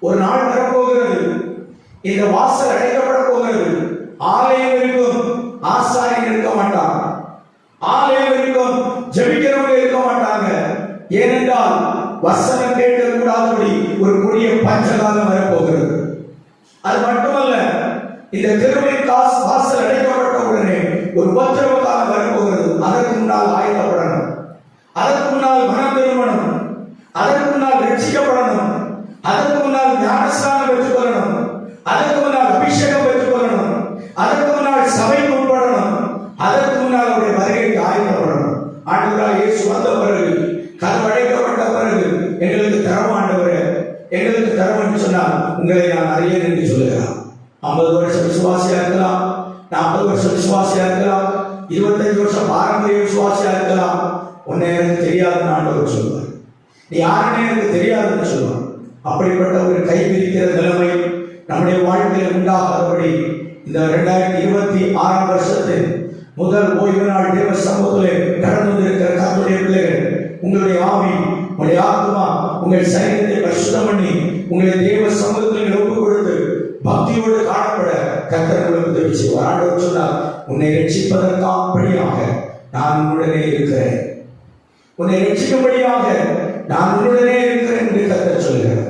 ஒரு நாள் வரப்போகிறது, இந்த வாசல் அடைக்கப்பட போகிறது. ஆலயம் இருக்கும், ஆசாரியன் இருக்க மாட்டான். ஆலயம் இருக்கும், ஜெபிக்கிறவங்க இருக்க மாட்டாங்க. ஏனென்றால் வசனம் கேட்க கூடாதபடி ஒரு கொடிய பஞ்சகாலம் வரப்போகிறது. அது மட்டுமல்ல, இந்த கிருபை வாசல் அடைக்கப்பட்ட உடனே ஒரு உபத்திரவ காலம் வரப்போகிறது. அதற்கு முன்னால் ஆயத்தப்படணும், அதற்கு முன்னால் மனம் திரும்பணும், அதற்கு முன்னால் ரட்சிக்கப்படணும், அதற்கு முன்னால் ஞானஸ்நானம் பெற்றுக் கொள்ளணும், அதற்கு முன்னால் அபிஷேகம் பெற்றுக் கொள்ளணும், அதற்கு முன்னால் சபைக்கு உட்படணும், அதற்கு முன்னால் அவருடைய வருகைக்கு ஆயத்தப்படணும். ஆண்டவராக இயேசு வந்த பிறகு, கதவு அடைக்கப்பட்ட பிறகு எங்களுக்கு தரம் ஆண்டவரே, எங்களுக்கு தரம் என்று சொன்னால் உங்களை நான் அறியேன் என்று சொல்லுகிறார். 50 வருஷம் விசுவாசியா இருக்கலாம், 40 வருஷம் விசுவாசியா இருக்கலாம், 25 வருஷம் பாரம்பரிய விசுவாசியா இருக்கலாம். உன்னை எனக்கு தெரியாதுன்னு ஆண்டவர் சொல்லுவார். நீ யாருன்னே எனக்கு தெரியாதுன்னு சொல்லுவார். அப்படிப்பட்ட ஒரு கைவிரிக்கிற நிலைமை நம்முடைய வாழ்க்கையில் உண்டாகாதபடி இந்த 2026 வருஷத்தின் முதல் ஓய்வு நாள் தேவ சமூகத்திலே கடந்து வந்திருக்கிற கர்த்தருடைய பிள்ளைகள், உங்களுடைய ஆவி, உங்களுடைய ஆத்மா, உங்கள் சரீரத்தை பரிசுத்தம் பண்ணி உங்களை தேவ சமூகத்தில் ஒப்புக் கொடுத்து பக்தியோடு காணப்பட கர்த்தர் உங்களுக்கு உதவி செய்வார். ஆண்டவர் சொன்னார், உன்னை ரட்சிப்பதற்காக நான் உன்னுடனே இருக்கிறேன், உன்னை ரட்சிக்கும்படியாக நான் உன்னுடனே இருக்கிறேன் என்று கர்த்தர் சொல்கிறார்.